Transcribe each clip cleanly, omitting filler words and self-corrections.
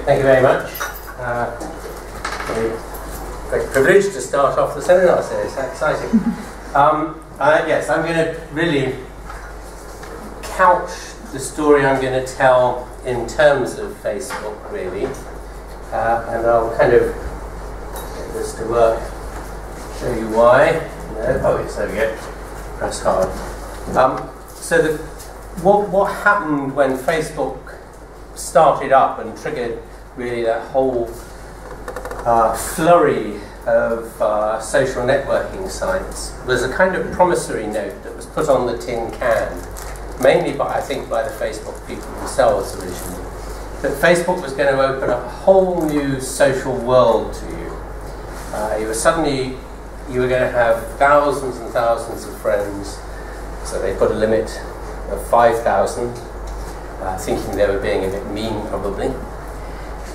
Thank you very much. Great privilege to start off the seminar series. How exciting. Yes, I'm going to really couch the story I'm going to tell in terms of Facebook, really. And I'll kind of get this to work, show you why. No? Oh, yes, there we go. Press hard. So what happened when Facebook started up and triggered really that whole flurry of social networking sites was a kind of promissory note that was put on the tin can, mainly I think by the Facebook people themselves originally, that Facebook was going to open up a whole new social world to you. You were going to have thousands and thousands of friends, so they put a limit of 5,000, thinking they were being a bit mean probably,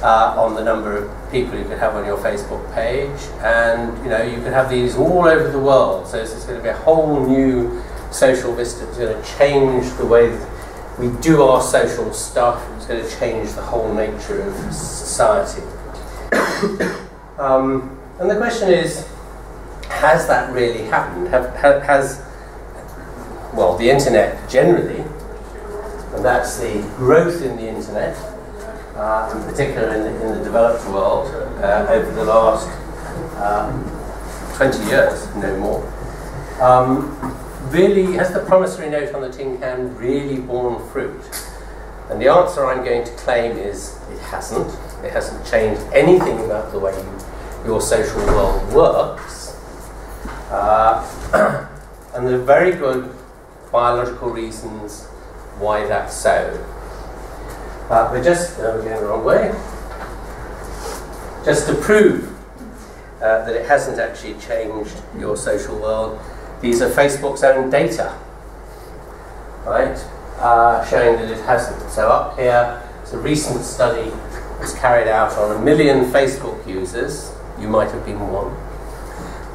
on the number of people you could have on your Facebook page, and you could have these all over the world. So this is going to be a whole new social vista. It's going to change the way that we do our social stuff. It's going to change the whole nature of society. And the question is, has that really happened? Well, the internet generally, and that's the growth in the internet, in particular in the developed world, over the last 20 years, no more. Really, has the promissory note on the tin can really borne fruit? And the answer I'm going to claim is it hasn't. It hasn't changed anything about the way your social world works. And there are very good biological reasons why that's so. We're going the wrong way. Just to prove that it hasn't actually changed your social world, these are Facebook's own data, right? Showing that it hasn't. So up here, it's a recent study that was carried out on 1 million Facebook users. You might have been one.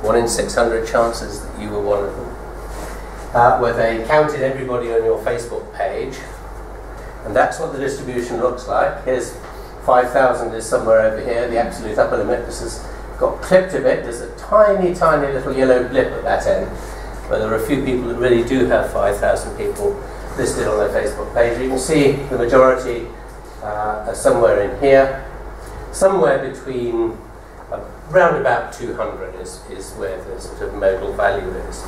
1 in 600 chances that you were one of them. Where they counted everybody on your Facebook page, and that's what the distribution looks like. Here's 5,000 is somewhere over here, the absolute upper limit. This has got clipped a bit. There's a tiny, tiny little yellow blip at that end, but there are a few people that really do have 5,000 people listed on their Facebook page. You can see the majority are somewhere in here, somewhere between around about 200 is where the sort of modal value is.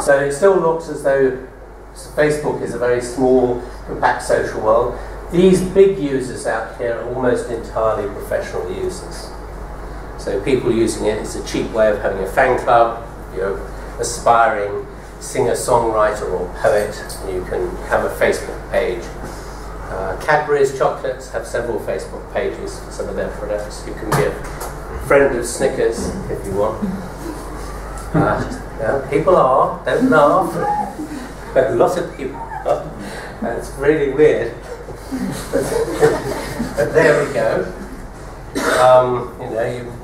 So it still looks as though Facebook is a very small, compact social world. These big users out here are almost entirely professional users. So people using it is a cheap way of having a fan club. You're aspiring singer-songwriter or poet, and you can have a Facebook page. Cadbury's chocolates have several Facebook pages for some of their products. You can be a friend of Snickers if you want. People are, don't laugh, but a lot of people are. It's really weird. But there we go.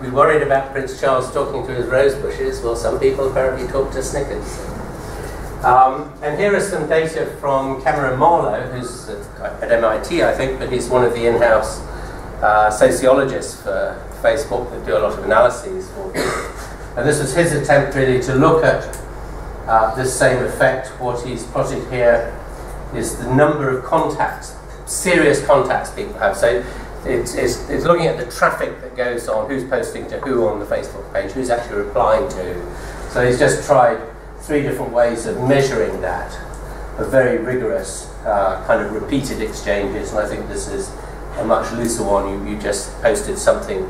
We worried about Prince Charles talking to his rose bushes. Well, some people apparently talk to Snickers. And here are some data from Cameron Marlowe, who's at MIT, I think, but he's one of the in-house sociologists for Facebook that do a lot of analyses for people. And this was his attempt really to look at this same effect. What he's plotted here is the number of contacts, serious contacts people have. So it's looking at the traffic that goes on, who's posting to who on the Facebook page, who's actually replying to who. So he's just tried 3 different ways of measuring that, a very rigorous kind of repeated exchanges, and I think this is a much looser one. You just posted something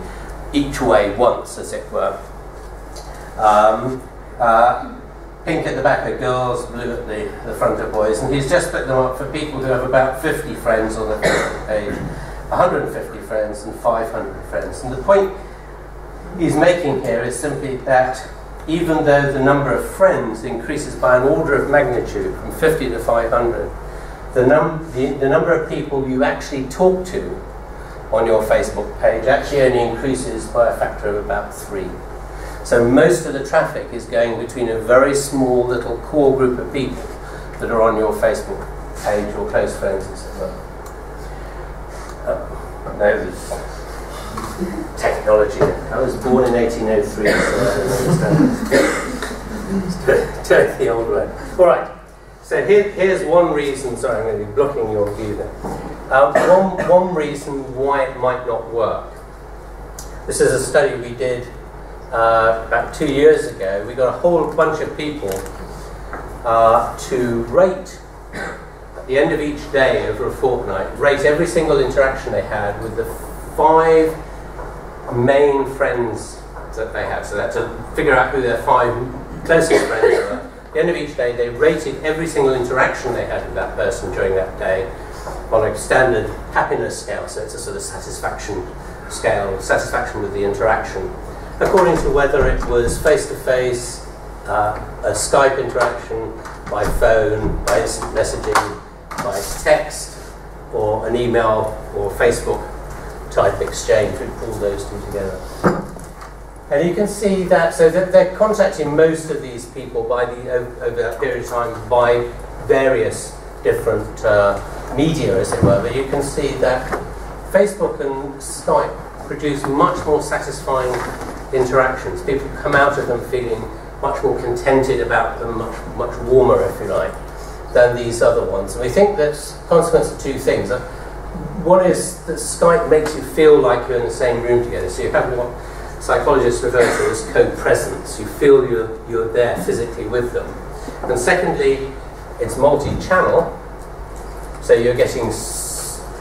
each way once, as it were. Pink at the back are girls, blue at the front are boys, and he's just put them up for people who have about 50 friends on the Facebook page, 150 friends and 500 friends. And the point he's making here is simply that even though the number of friends increases by an order of magnitude from 50 to 500, the number of people you actually talk to on your Facebook page actually only increases by a factor of about 3. So most of the traffic is going between a very small little core group of people that are on your Facebook page or close friends, etc. No, there's technology. I was born in 1803, so I don't understand. Do it the old way. All right. So here's one reason. Sorry, I'm going to be blocking your view there. One reason why it might not work. This is a study we did about 2 years ago. We got a whole bunch of people to rate, at the end of each day over a fortnight, rate every single interaction they had with the 5 main friends that they had. So that's to figure out who their 5 closest friends were. At the end of each day, they rated every single interaction they had with that person during that day on a standard happiness scale. So it's a sort of satisfaction scale, satisfaction with the interaction, according to whether it was face-to-face, a Skype interaction, by phone, by instant messaging, by text, or an email or Facebook type exchange. We pull those two together. And you can see that, so that they're contacting most of these people by over that period of time by various different media, as it were. But you can see that Facebook and Skype produce much more satisfying interactions. People come out of them feeling much more contented about them, much warmer, if you like, than these other ones. And we think that's a consequence of 2 things. One is that Skype makes you feel like you're in the same room together. So you have what psychologists refer to as co-presence. You feel you're there physically with them. And secondly, it's multi-channel, so you're getting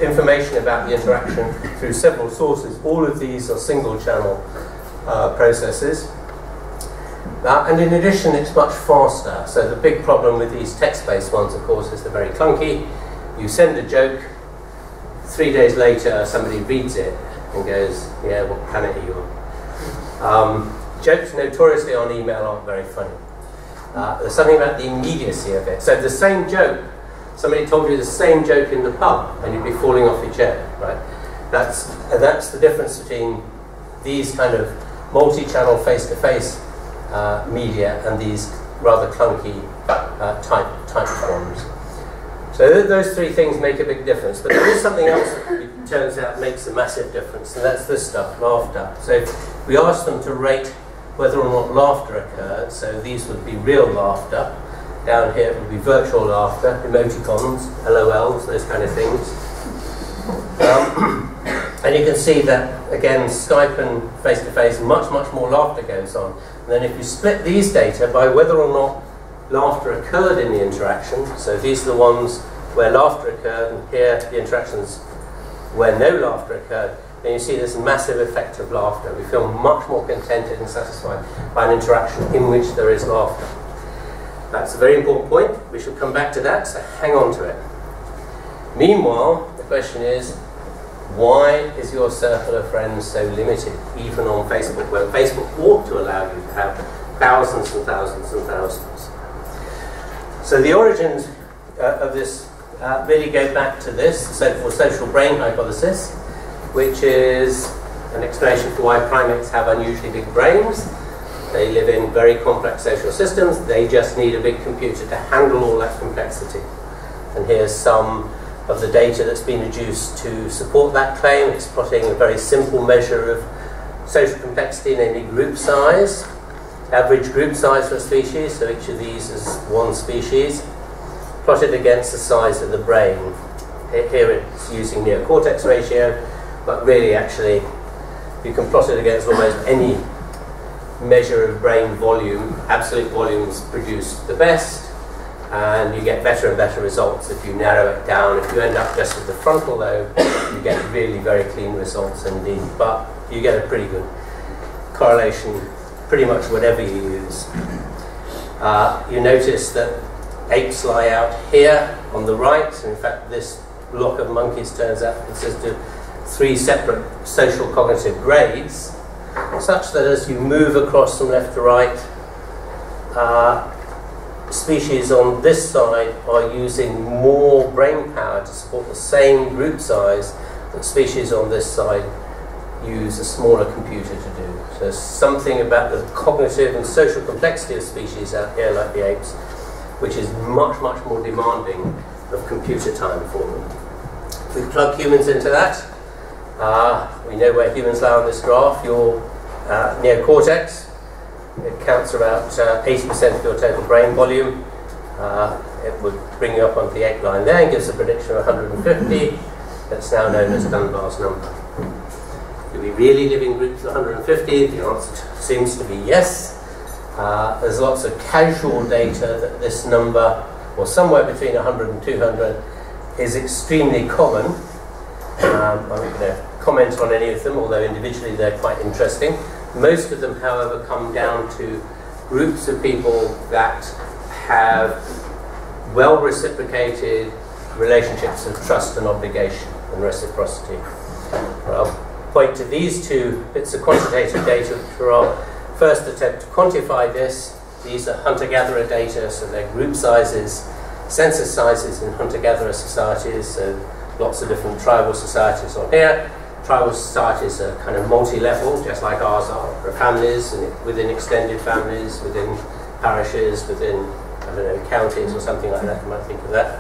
information about the interaction through several sources. All of these are single-channel processes. And in addition, it's much faster. So the big problem with these text-based ones, of course, is they're very clunky. You send a joke, 3 days later, somebody reads it and goes, yeah, what planet are you on? Jokes notoriously on email aren't very funny. There's something about the immediacy of it. So the same joke, somebody told you the same joke in the pub, and you'd be falling off your chair, right? That's the difference between these kind of multi-channel face-to-face media and these rather clunky type forms. So those 3 things make a big difference. But there is something else that it turns out makes a massive difference, and that's this stuff, laughter. So we asked them to rate whether or not laughter occurred. So these would be real laughter. Down here it would be virtual laughter, emoticons, LOLs, those kind of things. And you can see that, again, Skype and face-to-face, much more laughter goes on. And then if you split these data by whether or not laughter occurred in the interaction, so these are the ones where laughter occurred, and here the interactions where no laughter occurred, then you see this massive effect of laughter. We feel much more contented and satisfied by an interaction in which there is laughter. That's a very important point. We shall come back to that, so hang on to it. Meanwhile, the question is, why is your circle of friends so limited, even on Facebook, where Facebook ought to allow you to have thousands and thousands and thousands? So the origins of this really go back to this, the so-called social brain hypothesis, which is an explanation for why primates have unusually big brains. They live in very complex social systems. They just need a big computer to handle all that complexity. And here's some of the data that's been adduced to support that claim. It's plotting a very simple measure of social complexity, namely group size. Average group size for a species, so each of these is one species, plotted against the size of the brain. Here it's using neocortex ratio, but really actually you can plot it against almost any measure of brain volume. Absolute volumes produce the best, and you get better and better results if you narrow it down. If you end up just with the frontal lobe, you get really very clean results indeed, but you get a pretty good correlation pretty much whatever you use. You notice that apes lie out here on the right, and in fact this block of monkeys turns out consists of 3 separate social cognitive grades, such that as you move across from left to right, species on this side are using more brain power to support the same group size that species on this side use a smaller computer to do. So there's something about the cognitive and social complexity of species out here, like the apes, which is much more demanding of computer time for them. If we plug humans into that, We know where humans lie on this graph. Your neocortex, it counts about 80% of your total brain volume. It would bring you up onto the 8 line there and gives a prediction of 150. That's now known as Dunbar's number. Do we really live in groups of 150? The answer seems to be yes. There's lots of casual data that this number, or somewhere between 100 and 200, is extremely common. I'm not going to comment on any of them, although individually they're quite interesting. Most of them, however, come down to groups of people that have well-reciprocated relationships of trust and obligation and reciprocity. I'll point to these two bits of quantitative data, which are our first attempt to quantify this. These are hunter-gatherer data, so they're group sizes, census sizes in hunter-gatherer societies, so lots of different tribal societies on here. Tribal societies are kind of multi-level, just like ours are. There are families, and within extended families, within parishes, within, I don't know, counties or something like that, you might think of that.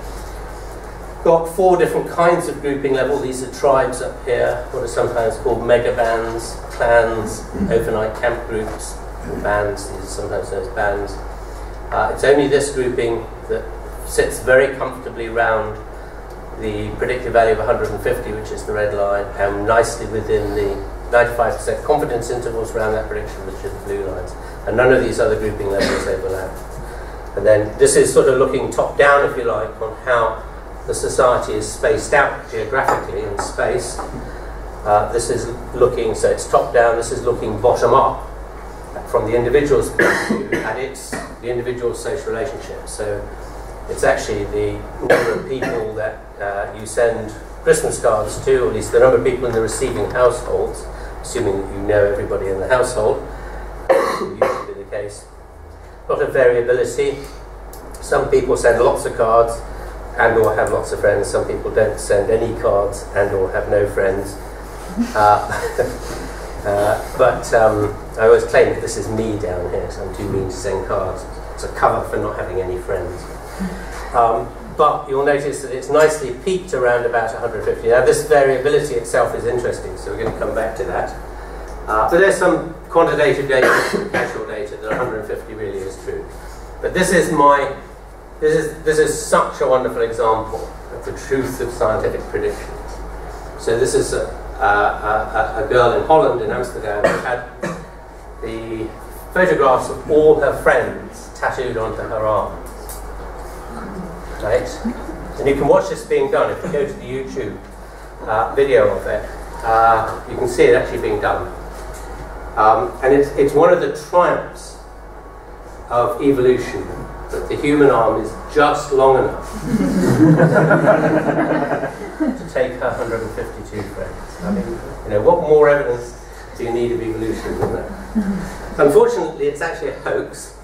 Got 4 different kinds of grouping level. These are tribes up here, what are sometimes called megabands, clans, overnight camp groups, bands, these are sometimes known as bands. It's only this grouping that sits very comfortably around the predicted value of 150, which is the red line, and nicely within the 95% confidence intervals around that prediction, which are the blue lines. And none of these other grouping levels overlap. And then this is sort of looking top down, if you like, on how the society is spaced out geographically in space. This is looking, so it's top down, this is looking bottom up from the individual's point of view at the individual's social relationships. So it's actually the number of people that you send Christmas cards to, or at least the number of people in the receiving households, assuming that you know everybody in the household, usually the case. A lot of variability. Some people send lots of cards and or have lots of friends. Some people don't send any cards and or have no friends. But I always claim that this is me down here, so I'm too mean to send cards. It's a cover for not having any friends. But you'll notice that it's nicely peaked around about 150. Now this variability itself is interesting, so we're going to come back to that. But there's some quantitative data, casual data, that 150 really is true. But this is such a wonderful example of the truth of scientific predictions. So this is a girl in Holland, in Amsterdam, who had the photographs of all her friends tattooed onto her arm. Right? And you can watch this being done. If you go to the YouTube video of it, you can see it actually being done. And it's one of the triumphs of evolution, that the human arm is just long enough to take her 152 friends. I mean, you know, what more evidence do you need of evolution than that? Unfortunately, it's actually a hoax.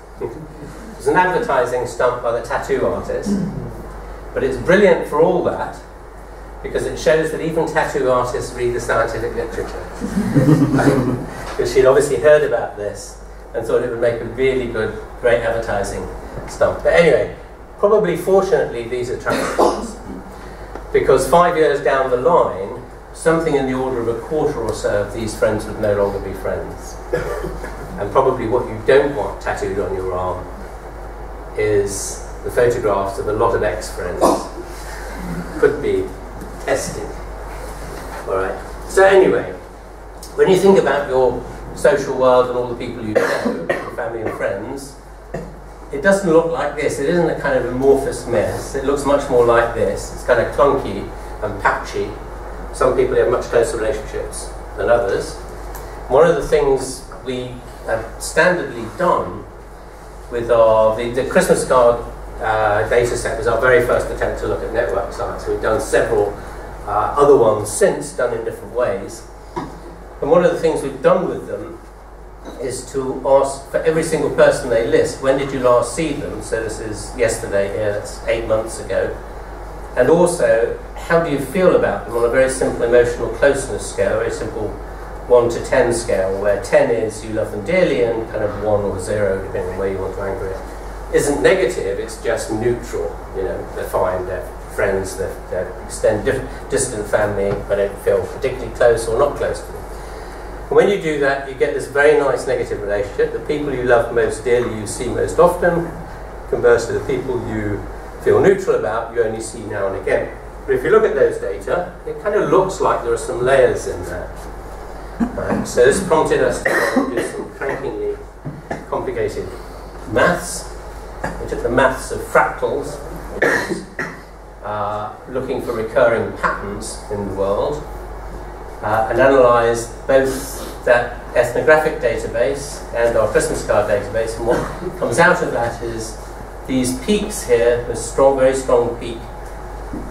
It's an advertising stunt by the tattoo artist, but it's brilliant for all that, because it shows that even tattoo artists read the scientific literature. Because she'd obviously heard about this and thought it would make a really good, great advertising stunt. But anyway, probably fortunately these are transplants, because 5 years down the line, something in the order of a quarter or so of these friends would no longer be friends. And probably what you don't want tattooed on your arm is the photographs of a lot of ex-friends. Could be testing. Alright. So anyway, when you think about your social world and all the people you know, your family and friends, it doesn't look like this. It isn't a kind of amorphous mess. It looks much more like this. It's kind of clunky and patchy. Some people have much closer relationships than others. One of the things we have standardly done with the Christmas card data set was our very first attempt to look at network science. We've done several other ones since, done in different ways. And one of the things we've done with them is to ask for every single person they list, when did you last see them? So this is yesterday here, that's 8 months ago. And also, how do you feel about them on a very simple emotional closeness scale, a very simple 1 to 10 scale, where 10 is you love them dearly and kind of 1 or 0, depending on where you want to anchor it, isn't negative, it's just neutral. You know, they're fine, they're friends, their distant family, but don't feel particularly close or not close to them. And when you do that, you get this very nice negative relationship. The people you love most dearly you see most often. Conversely, the people you feel neutral about you only see now and again. But if you look at those data, it kind of looks like there are some layers in there. Right? So this prompted us to do some crankingly complicated maths. We took the maths of fractals, which is looking for recurring patterns in the world, and analysed both that ethnographic database and our Christmas card database, and what comes out of that is these peaks here, this strong, very strong peak,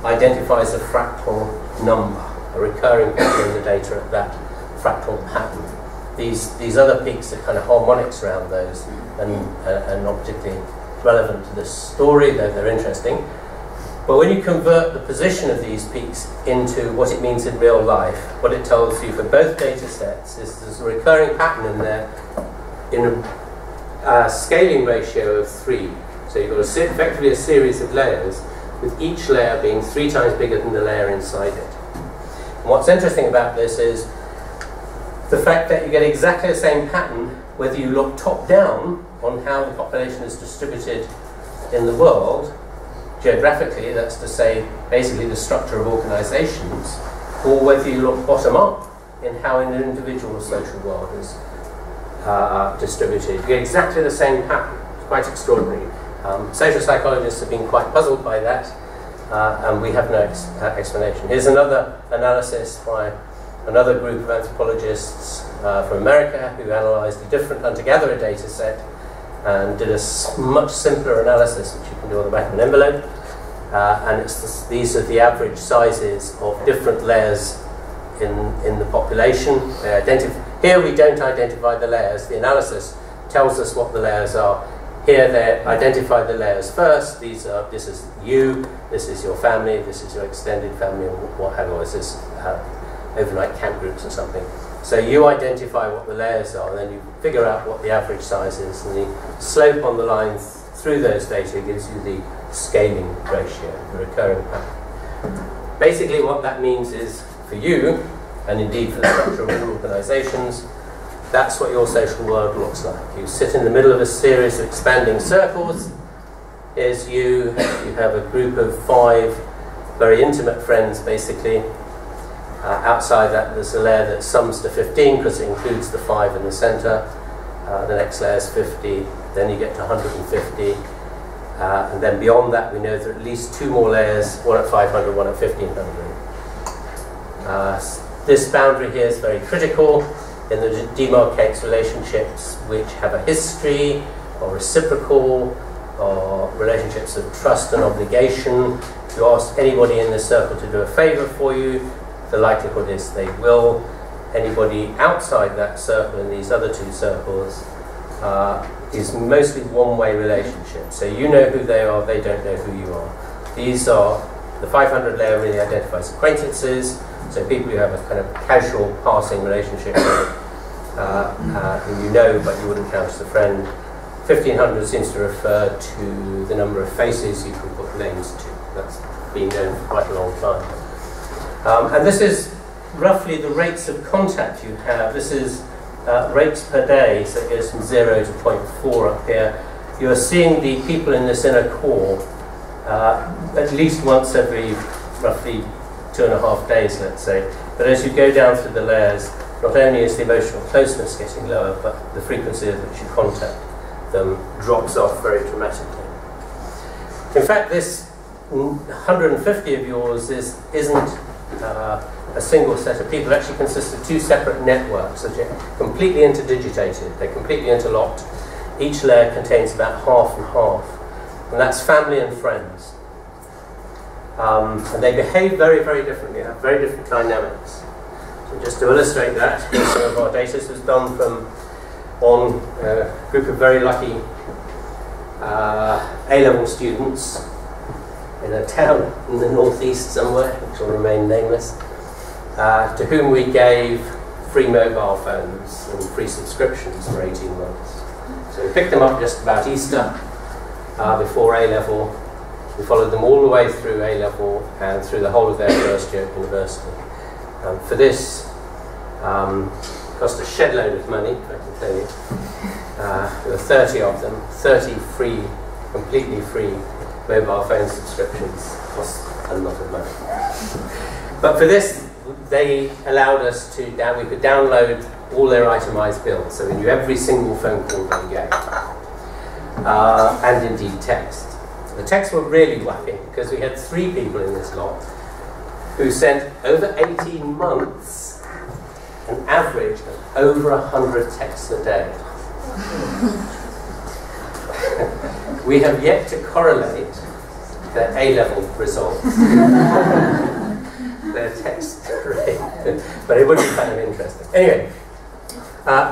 identifies a fractal number, a recurring pattern in the data at that fractal pattern. These other peaks are kind of harmonics around those and not particularly relevant to this story, though they're interesting. But when you convert the position of these peaks into what it means in real life, what it tells you for both data sets is there's a recurring pattern in there in a scaling ratio of 3. So you've got effectively a series of layers, with each layer being 3 times bigger than the layer inside it. And what's interesting about this is the fact that you get exactly the same pattern whether you look top down on how the population is distributed in the world, geographically, that's to say basically the structure of organisations, or whether you look bottom up in how an individual social world is distributed. You get exactly the same pattern. It's quite extraordinary. Social psychologists have been quite puzzled by that, and we have no explanation. Here's another analysis by another group of anthropologists from America who analysed a different hunter-gatherer data set and did a much simpler analysis, which you can do on the back of an envelope. And these are the average sizes of different layers in the population. Here we don't identify the layers. The analysis tells us what the layers are. Here they identify the layers first. This is you, this is your family, this is your extended family, or what have you. This is overnight camp groups or something. So you identify what the layers are, and then you figure out what the average size is, and the slope on the line through those data gives you the scaling ratio, the recurring pattern. Basically what that means is, for you, and indeed for the structure of all organisations, that's what your social world looks like. You sit in the middle of a series of expanding circles. Here's you have a group of 5 very intimate friends, basically. Outside that, there's a layer that sums to 15 because it includes the 5 in the centre. The next layer is 50, then you get to 150. And then beyond that, we know there are at least 2 more layers, one at 500, one at 1500. This boundary here is very critical in that it demarcates relationships which have a history, or reciprocal, or relationships of trust and obligation. If you ask anybody in this circle to do a favour for you, the likelihood is they will. Anybody outside that circle in these other 2 circles is mostly one-way relationship. So you know who they are, they don't know who you are. These are, the 500 layer really identifies acquaintances, so people you have a kind of casual passing relationship with, who you know but you wouldn't count as a friend. 1500 seems to refer to the number of faces you can put names to. That's been known for quite a long time. And this is roughly the rates of contact you have. This is rates per day, so it goes from 0 to 0.4 up here. You are seeing the people in this inner core at least once every roughly 2.5 days, let's say. But as you go down through the layers, not only is the emotional closeness getting lower, but the frequency at which you contact them drops off very dramatically. In fact, this 150 of yours isn't a single set of people. It actually consists of 2 separate networks that are completely interdigitated. They're completely interlocked. Each layer contains about half and half, and that's family and friends. And they behave very, very differently, have very different dynamics. So just to illustrate that, some of our data was done on a group of very lucky A-level students in a town in the northeast somewhere, which will remain nameless, to whom we gave free mobile phones and free subscriptions for 18 months. So we picked them up just about Easter, before A-level, We followed them all the way through A-level and through the whole of their first year at university. For this, cost a shed load of money, I can tell you. There were 30 of them, 30 free, completely free mobile phone subscriptions. Cost a lot of money. But for this, they allowed us to, we could download all their itemized bills, so we knew every single phone call they gave, and indeed text. The texts were really wacky, because we had 3 people in this lot who sent, over 18 months, an average of over 100 texts a day. We have yet to correlate their A-level results. Their text rate, but it would be kind of interesting. Anyway,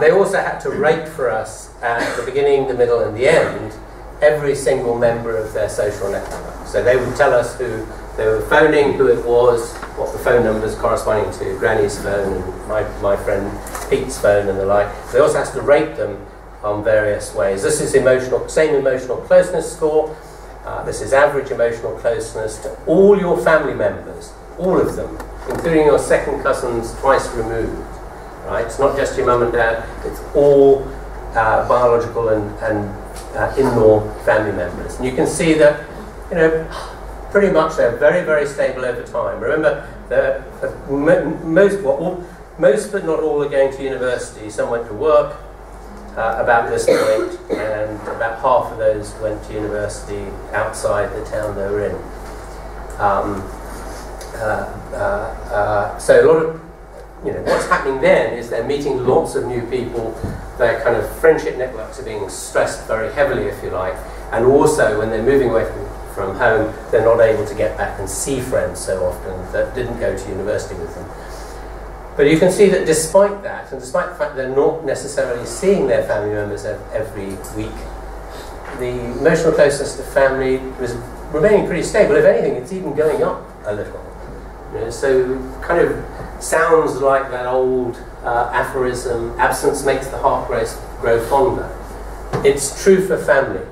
they also had to rate for us at the beginning, the middle, and the end every single member of their social network. So they would tell us who they were phoning, who it was, what the phone numbers corresponding to Granny's phone and my friend Pete's phone and the like. They also had to rate them on various ways. This is same emotional closeness score. This is average emotional closeness to all your family members. All of them, including your second cousins twice removed, right? It's not just your mum and dad, it's all biological and in-law family members. And you can see that, you know, pretty much they're very, very stable over time. Remember, most but not all are going to university. Some went to work about this point, and about half of those went to university outside the town they were in. So a lot of, you know, what's happening then is they're meeting lots of new people. Their kind of friendship networks are being stressed very heavily, if you like, and also when they're moving away from home, they're not able to get back and see friends so often that didn't go to university with them. But you can see that despite that, and despite the fact they're not necessarily seeing their family members every week, the emotional closeness to family was remaining pretty stable. If anything, it's even going up a little. You know, so kind of sounds like that old aphorism, absence makes the heart grow fonder. It's true for family.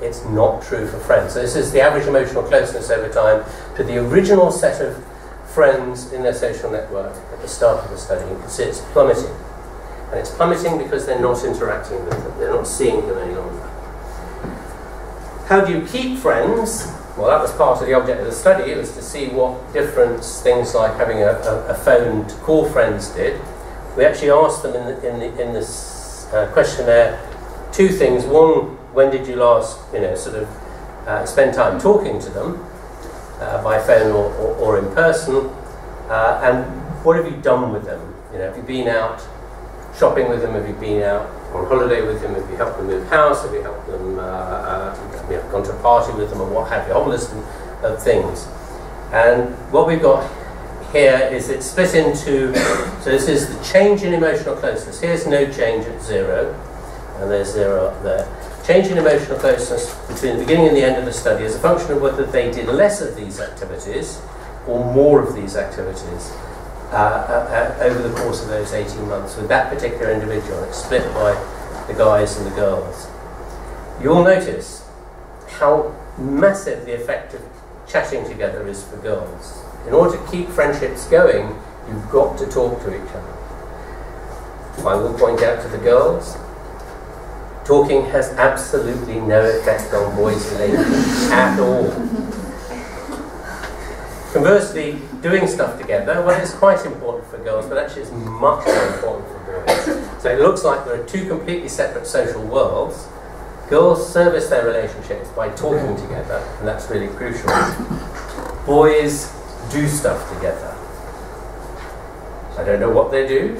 It's not true for friends. So this is the average emotional closeness over time to the original set of friends in their social network at the start of the study. You can see it's plummeting. And it's plummeting because they're not interacting with them. They're not seeing them any longer. How do you keep friends? Well, that was part of the object of the study. It was to see what difference things like having a phone to call friends did. We actually asked them in this questionnaire 2 things. One, when did you last, spend time talking to them by phone or in person? And what have you done with them? You know, have you been out shopping with them? Have you been out on holiday with them? Have you helped them move house? Have you helped them gone to a party with them, or what have you? A whole list of things. And what we've got here is it's split into, so this is the change in emotional closeness. Here's no change at 0, and there's 0 up there. Change in emotional closeness between the beginning and the end of the study is a function of whether they did less of these activities or more of these activities over the course of those 18 months with that particular individual. It's split by the guys and the girls. You'll notice how massive the effect of chatting together is for girls. In order to keep friendships going, you've got to talk to each other. I will point out to the girls, talking has absolutely no effect on boys' relationships at all. Conversely, doing stuff together, well, it's quite important for girls, but actually it's much more important for boys. So it looks like there are 2 completely separate social worlds. Girls service their relationships by talking together, and that's really crucial. Boys do stuff together. I don't know what they do.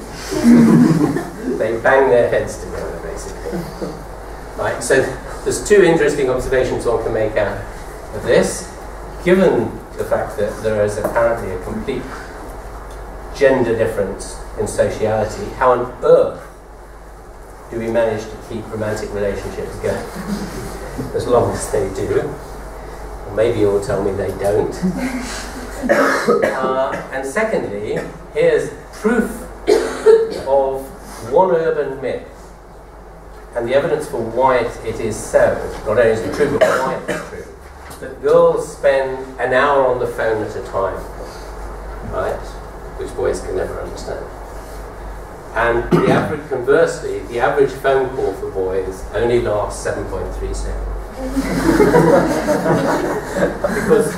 They bang their heads together, basically. Right, so there's 2 interesting observations one can make out of this. Given the fact that there is apparently a complete gender difference in sociality, how on earth do we manage to keep romantic relationships going? As long as they do. Or maybe you'll tell me they don't. And secondly, here's proof of one urban myth and the evidence for why it is so. Not only is it true, but why it's true. that girls spend an hour on the phone at a time, right? Which boys can never understand. And the average, conversely, the average phone call for boys only lasts 7.3 seconds. Because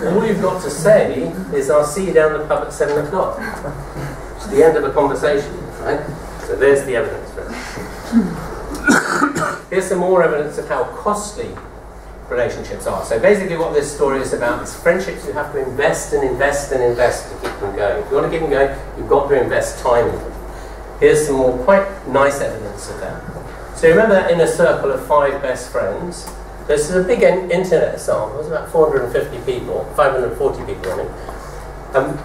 all you've got to say is, I'll see you down the pub at 7 o'clock. It's the end of a conversation, right? So there's the evidence for it. Here's some more evidence of how costly relationships are. So basically what this story is about is friendships you have to invest and invest and invest to keep them going. If you want to keep them going, you've got to invest time in them. Here's some more quite nice evidence of that. So remember that inner circle of 5 best friends. This is a big internet sample. It's about 450 people, 540 people, I mean.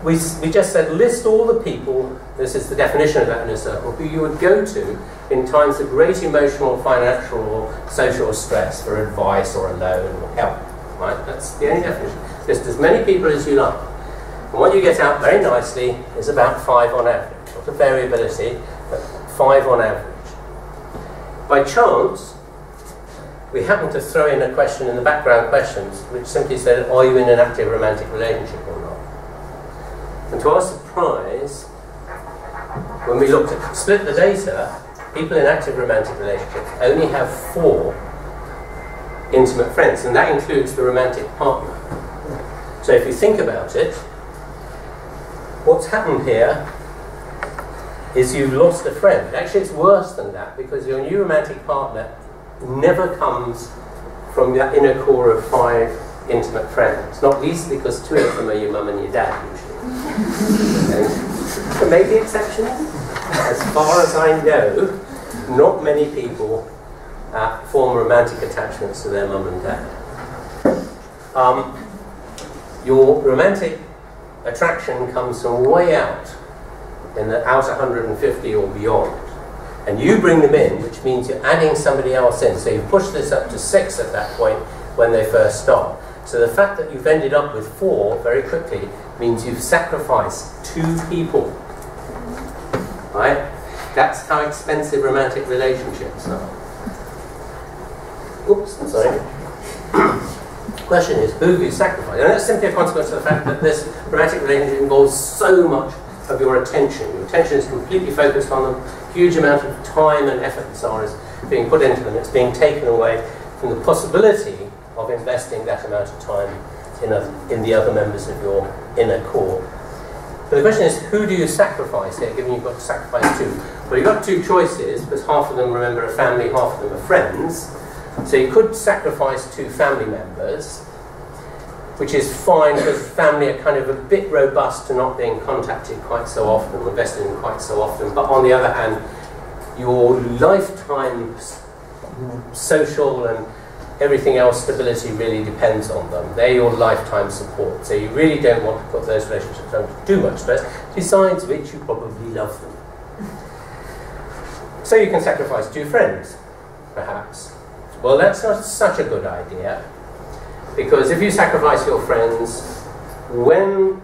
We just said list all the people, this is the definition of that inner circle, who you would go to in times of great emotional, financial, or social stress for advice or a loan or help. Right? That's the only definition. List as many people as you like. And what you get out very nicely is about 5 on average. Not a variability, but 5 on average. By chance, we happened to throw in a question in the background questions which simply said, are you in an active romantic relationship or not? And to our surprise, when we looked at split the data, people in active romantic relationships only have 4 intimate friends, and that includes the romantic partner. So if you think about it, what's happened here is you've lost a friend. Actually, it's worse than that, because your new romantic partner never comes from that inner core of 5 intimate friends, not least because 2 of them are your mum and your dad, usually. There may be exceptions. As far as I know, not many people form romantic attachments to their mum and dad. Your romantic attraction comes from way out, in the out 150 or beyond. And you bring them in, which means you're adding somebody else in. So you push this up to 6 at that point when they first start. So the fact that you've ended up with 4 very quickly means you've sacrificed 2 people. Right? That's how expensive romantic relationships are. Oops, sorry. Question is, who have you sacrificed? And that's simply a consequence of the fact that this romantic relationship involves so much of your attention. Your attention is completely focused on them. Huge amount of time and effort and so on is being put into them. It's being taken away from the possibility of investing that amount of time in the other members of your inner core. But the question is, who do you sacrifice here, given you've got to sacrifice 2? Well, you've got 2 choices, because half of them, remember, are family, half of them are friends. So you could sacrifice 2 family members, which is fine, because family are kind of a bit robust to not being contacted quite so often, or invested in quite so often. But on the other hand, your lifetime social and everything else stability really depends on them. They're your lifetime support. So you really don't want to put those relationships under too much stress, besides which you probably love them. So you can sacrifice 2 friends, perhaps. Well, that's not such a good idea, because if you sacrifice your friends, when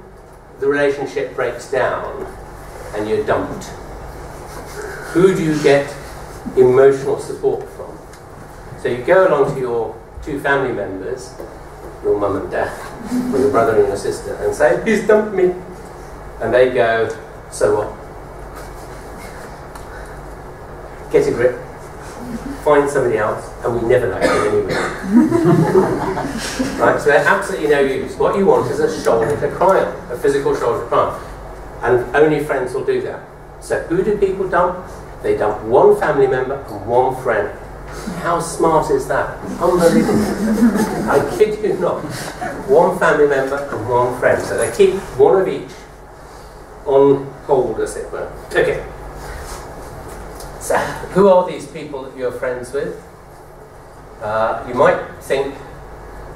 the relationship breaks down and you're dumped, who do you get emotional support from? So you go along to your 2 family members, your mum and dad, or your brother and your sister, and say, he's dumped me. And they go, so what? Get a grip, find somebody else, and we never like you anyway. Right, so they're absolutely no use. What you want is a shoulder to cry on, a physical shoulder to cry on. And only friends will do that. So who do people dump? They dump 1 family member and 1 friend. How smart is that? Unbelievable. I kid you not. 1 family member and 1 friend. So they keep 1 of each on hold, as it were. Okay. So, who are these people that you're friends with? You might think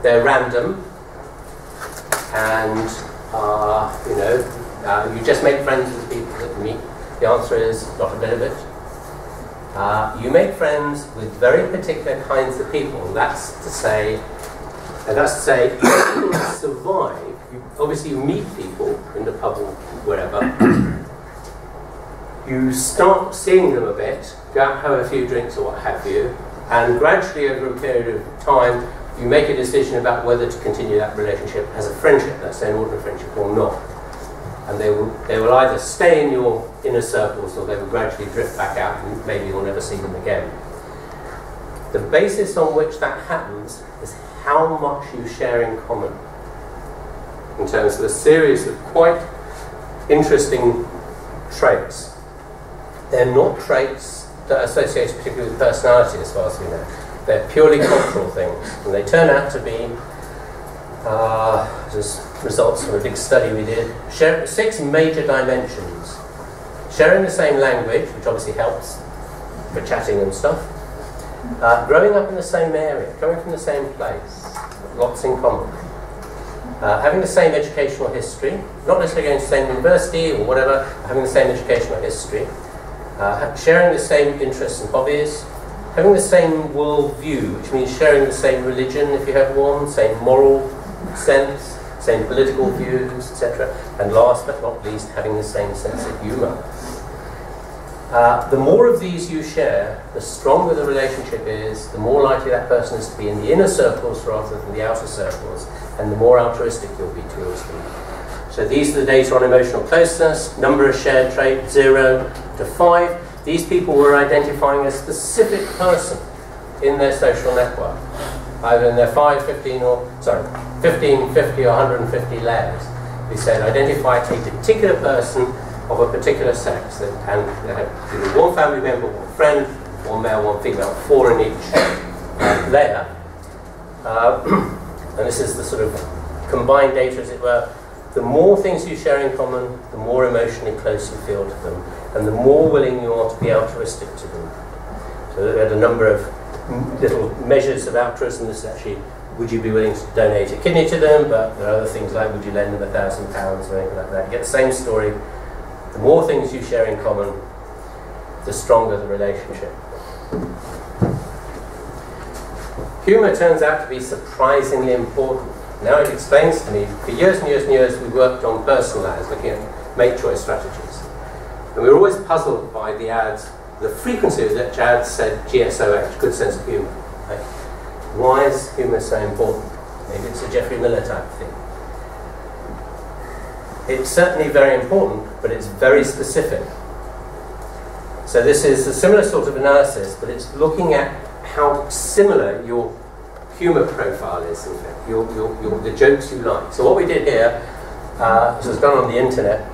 they're random, and you just make friends with people that you meet. The answer is not a bit of it. You make friends with very particular kinds of people. That's to say, to survive. Obviously, you meet people in the pub or wherever. You start seeing them a bit, go out, have a few drinks or what have you, and gradually over a period of time you make a decision about whether to continue that relationship as a friendship, let's say an ordinary friendship, or not. And they will either stay in your inner circles or they will gradually drift back out and maybe you'll never see them again. The basis on which that happens is how much you share in common in terms of a series of quite interesting traits. They're not traits that are associated particularly with personality as far as we know. They're purely cultural things, and they turn out to be, just results from a big study we did, 6 major dimensions. Sharing the same language, which obviously helps for chatting and stuff. Growing up in the same area, coming from the same place, lots in common. Having the same educational history, not necessarily going to the same university or whatever, having the same educational history. Sharing the same interests and hobbies. Having the same world view, which means sharing the same religion if you have one, same moral sense, same political views, etc. And last but not least, having the same sense of humour. The more of these you share, the stronger the relationship is, the more likely that person is to be in the inner circles rather than the outer circles, and the more altruistic you'll be towards them. So these are the data on emotional closeness, number of shared traits, 0 to 5. These people were identifying a specific person in their social network, either in their 5, 15, 50 or 150 layers. We said identify a particular person of a particular sex, and they had either one family member, one friend, one male, one female, 4 in each layer. And this is the sort of combined data, as it were. The more things you share in common, the more emotionally close you feel to them, and the more willing you are to be altruistic to them. So we had a number of little measures of altruism. This is actually, would you be willing to donate a kidney to them? But there are other things like, would you lend them £1,000 or anything like that? You get the same story. The more things you share in common, the stronger the relationship. Humour turns out to be surprisingly important. Now it explains to me, for years and years and years we worked on personal ads, looking at mate choice strategies. And we were always puzzled by the ads, the frequency of which ads said GSOH, good sense of humour. Like, why is humour so important? Maybe it's a Geoffrey Miller type thing. It's certainly very important, but it's very specific. So this is a similar sort of analysis, but it's looking at how similar your humour profile is, in fact, the jokes you like. So what we did here, this was done on the internet,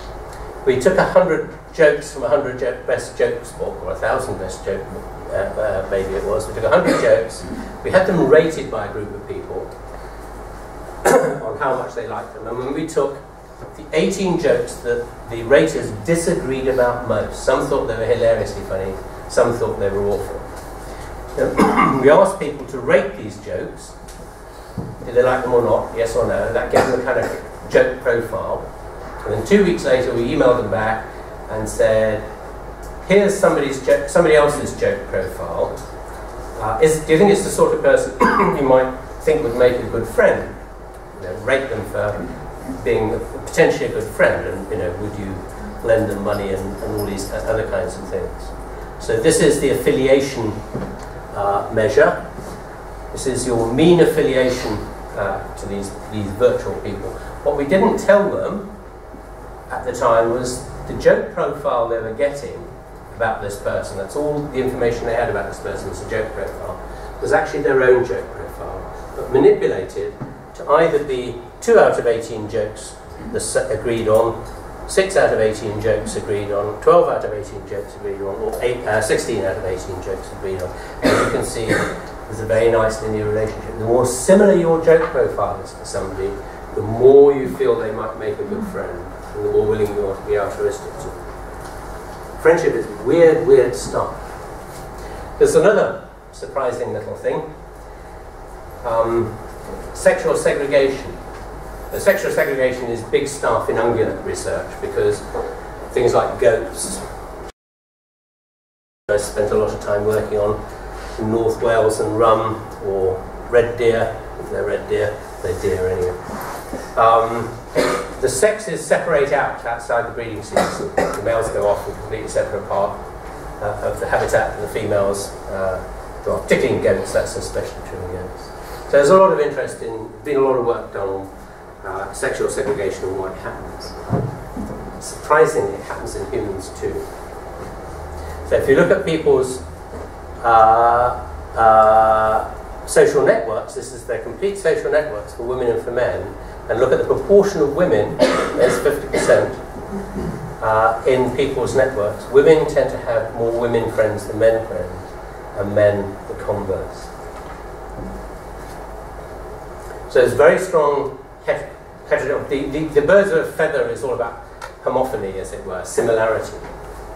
we took 100 jokes from 100 best jokes book, or 1,000 best joke book, maybe it was. We took 100 jokes, we had them rated by a group of people on how much they liked them, and when we took the 18 jokes that the raters disagreed about most, some thought they were hilariously funny, some thought they were awful. We asked people to rate these jokes. Did they like them or not? Yes or no? That gave them a kind of joke profile. And then 2 weeks later, we emailed them back and said, "Here's somebody else's joke profile. Do you think it's the sort of person you might think would make a good friend? Rate them for being potentially a good friend, and would you lend them money and all these other kinds of things?" So this is the affiliation measure. This is your mean affiliation to these virtual people. What we didn't tell them at the time was the joke profile they were getting about this person, that's all the information they had about this person, was a joke profile, was actually their own joke profile, but manipulated to either be 2 out of 18 jokes agreed on, 6 out of 18 jokes agreed on, 12 out of 18 jokes agreed on, or 16 out of 18 jokes agreed on. As you can see, there's a very nice linear relationship. The more similar your joke profile is to somebody, the more you feel they might make a good friend, and the more willing you are to be altruistic to them. Friendship is weird, weird stuff. There's another surprising little thing. Sexual segregation. Sexual segregation is big stuff in ungulate research because things like goats, I spent a lot of time working on in North Wales and Rum, or red deer, if they're red deer, they're deer anyway. The sexes separate out outside the breeding season. The males go off in a completely separate part of the habitat, and the females, well, particularly in goats, that's especially true in goats. So there's a lot of interest in, been a lot of work done on sexual segregation and why it happens. Surprisingly, it happens in humans too. So if you look at people's social networks, this is their complete social networks for women and for men, and look at the proportion of women, there's 50%, in people's networks. Women tend to have more women friends than men friends, and men the converse. So there's very strong heterogeneity. The birds of a feather is all about homophony, as it were, similarity.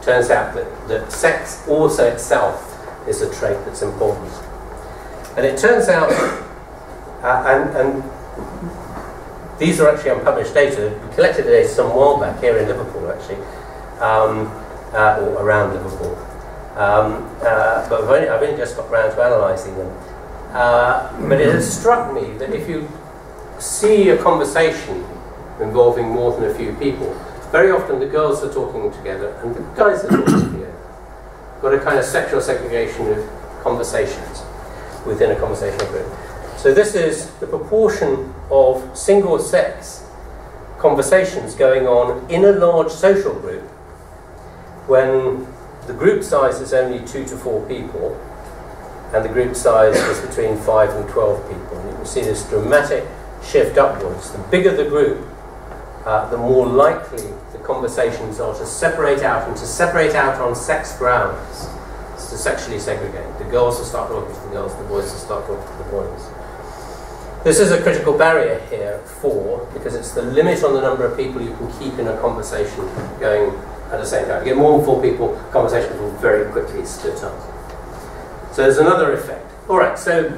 Turns out that sex also itself is a trait that's important. And it turns out, and these are actually unpublished data. We collected the data some while back here in Liverpool, actually, or around Liverpool. But I've only just got round to analysing them. But it has struck me that if you see a conversation involving more than a few people, very often the girls are talking together and the guys are talking together. Got a kind of sexual segregation of conversations within a conversational group. So this is the proportion of single-sex conversations going on in a large social group when the group size is only 2 to 4 people and the group size is between 5 and 12 people. And you can see this dramatic shift upwards. The bigger the group, the more likely the conversations are to separate out, and to separate out on sex grounds. It's to sexually segregate. The girls will start talking to the girls, the boys will start talking to the boys. This is a critical barrier here because it's the limit on the number of people you can keep in a conversation going at the same time. You get more than 4 people, conversations will very quickly split up. So there's another effect. All right, so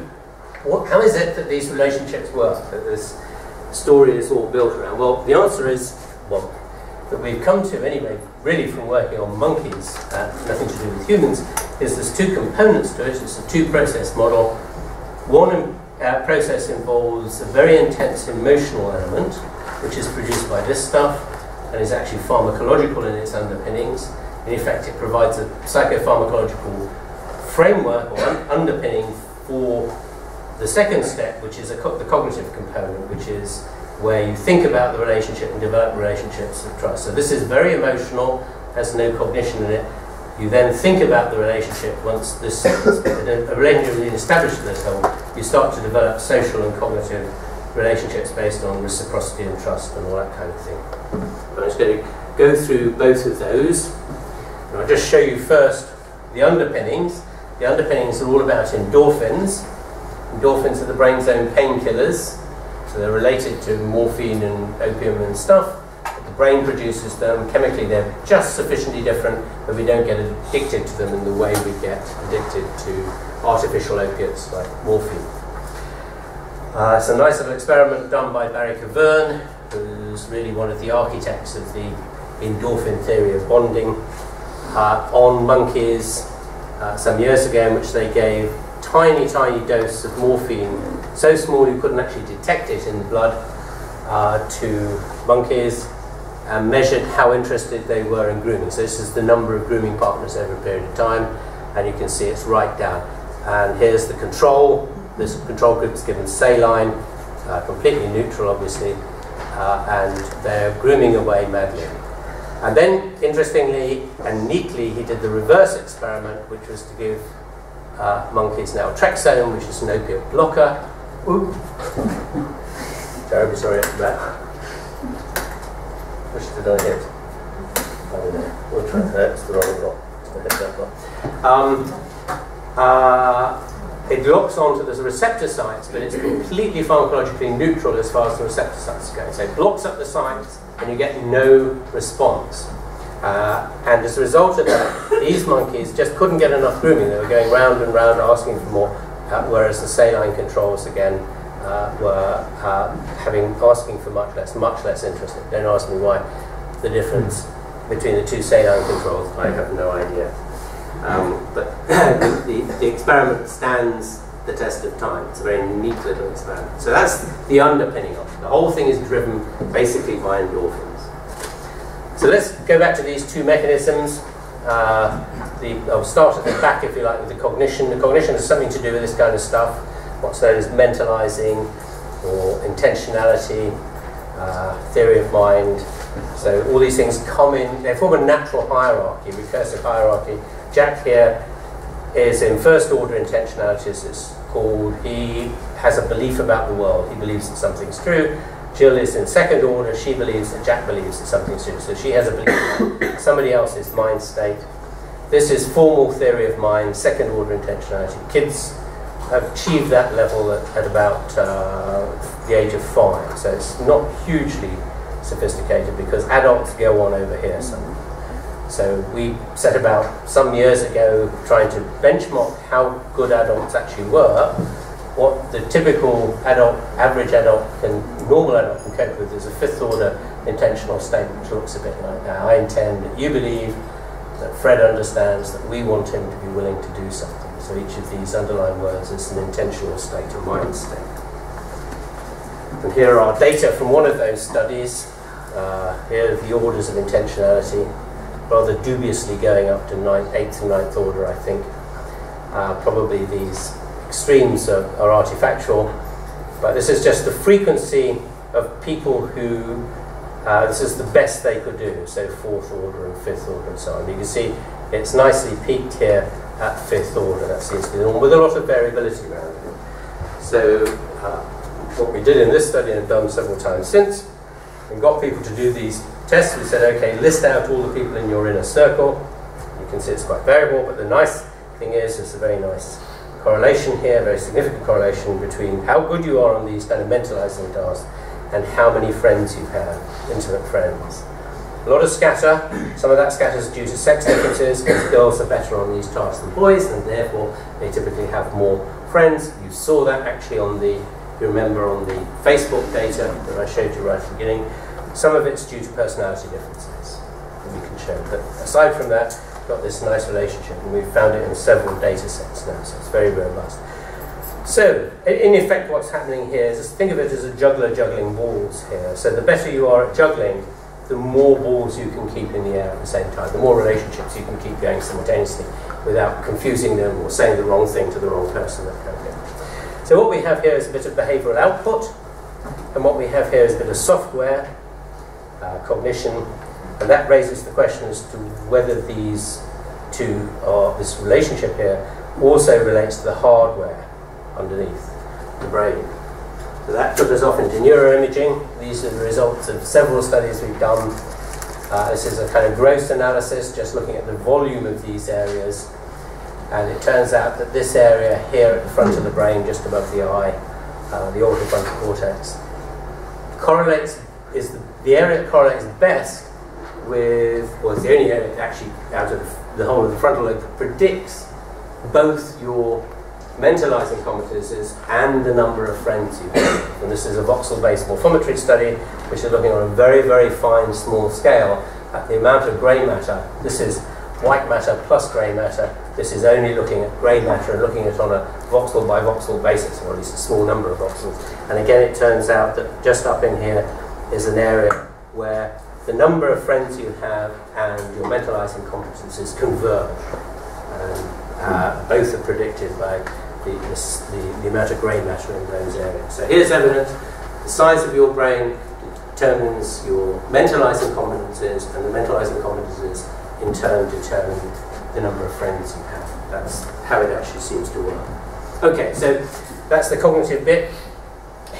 how is it that these relationships work, that this story is all built around? Well, the answer is, well, that we've come to anyway, really from working on monkeys, nothing to do with humans, is there's 2 components to it. It's a 2-process model. One process involves a very intense emotional element, which is produced by this stuff, and is actually pharmacological in its underpinnings. In effect, it provides a psychopharmacological framework or underpinning for the second step, which is the cognitive component, which is where you think about the relationship and develop relationships of trust. So this is very emotional, has no cognition in it. You then think about the relationship once this a relationship has been established at this level. You start to develop social and cognitive relationships based on reciprocity and trust and all that kind of thing. But I'm just going to go through both of those. And I'll just show you first the underpinnings. The underpinnings are all about endorphins. Endorphins are the brain's own painkillers, so they're related to morphine and opium and stuff. The brain produces them. Chemically, they're just sufficiently different that we don't get addicted to them in the way we get addicted to artificial opiates like morphine. It's a nice little experiment done by Barry Cavern, who's really one of the architects of the endorphin theory of bonding, on monkeys some years ago, in which they gave tiny dose of morphine, so small you couldn't actually detect it in the blood, to monkeys, and measured how interested they were in grooming. So this is the number of grooming partners over a period of time, and you can see it's right down. And here's the control. This control group is given saline, completely neutral obviously, and they're grooming away madly. And then, interestingly and neatly, he did the reverse experiment, which was to give monkeys naltrexone, which is an opiate blocker. Ooh. Terribly sorry for that. Which did I hit? I don't know. We'll try that. It's the wrong block. It's the head block. It locks onto the receptor sites, but it's completely pharmacologically neutral as far as the receptor sites go. So it blocks up the sites, and you get no response. And as a result of that, these monkeys just couldn't get enough grooming. They were going round and round asking for more, whereas the saline controls, again, were asking for much less interested. Don't ask me why. The difference between the 2 saline controls, I have no idea. But the experiment stands the test of time. It's a very neat little experiment. So that's the underpinning of it. The whole thing is driven basically by endorphins. So let's go back to these 2 mechanisms. I'll start at the back, if you like, with the cognition. The cognition has something to do with this kind of stuff. what's known as mentalizing or intentionality, theory of mind. So all these things come in, they form a natural hierarchy, recursive hierarchy. Jack here is in first order intentionality, as it's called. He has a belief about the world. He believes that something's true. Jill is in second order. She believes that Jack believes that something's true. So she has a belief in somebody else's mind state. This is formal theory of mind, second order intentionality. Kids have achieved that level at about the age of 5. So it's not hugely sophisticated because adults go on over here somewhere. So we set about some years ago trying to benchmark how good adults actually were. What the typical adult, average adult, normal adult can cope with is a fifth order intentional state, which looks a bit like that. I intend that you believe, that Fred understands, that we want him to be willing to do something. So each of these underlined words is an intentional state, a mind state. And here are data from one of those studies. Here are the orders of intentionality, rather dubiously going up to 8th and 9th order, I think. Probably these extremes are artifactual, but this is just the frequency of people who, this is the best they could do, so 4th order and 5th order and so on. You can see it's nicely peaked here at 5th order. That seems to be the norm, with a lot of variability around it. So what we did in this study, and have done several times since, we got people to do these tests. We said, okay, list out all the people in your inner circle. You can see it's quite variable, but the nice thing is there's a very nice correlation here, very significant correlation between how good you are on these kind of mentalizing tasks and how many friends you have, intimate friends. A lot of scatter. Some of that scatter is due to sex differences, because girls are better on these tasks than boys, and therefore they typically have more friends. You saw that actually on the, if you remember, on the Facebook data that I showed you right at the beginning. Some of it's due to personality differences that we can show. But aside from that, we've got this nice relationship, and we've found it in several data sets now, so it's very robust. So, in effect, what's happening here is, think of it as a juggler juggling balls here. So the better you are at juggling, the more balls you can keep in the air at the same time, the more relationships you can keep going simultaneously without confusing them or saying the wrong thing to the wrong person. That kind of thing. So what we have here is a bit of behavioral output, and what we have here is a bit of software, cognition, and that raises the question as to whether these two, or this relationship here, also relates to the hardware underneath the brain. So that took us off into neuroimaging. These are the results of several studies we've done. This is a kind of gross analysis, just looking at the volume of these areas. And it turns out that this area here at the front of the brain, just above the eye, the orbitofrontal cortex, correlates, is the area that correlates best with, well, it's the only area that actually, out of the whole of the frontal lobe, predicts both your mentalizing competences and the number of friends you have. And this is a voxel-based morphometry study, which is looking on a very, very fine, small scale at the amount of grey matter. This is white matter plus grey matter. This is only looking at grey matter and looking at it on a voxel by voxel basis, or at least a small number of voxels. And again, it turns out that just up in here is an area where the number of friends you have and your mentalizing competences converge. And both are predicted by the amount of grey matter in those areas. So here's evidence. The size of your brain determines your mentalizing competences, and the mentalizing competences in turn determine the number of friends you have. That's how it actually seems to work. Okay, so that's the cognitive bit.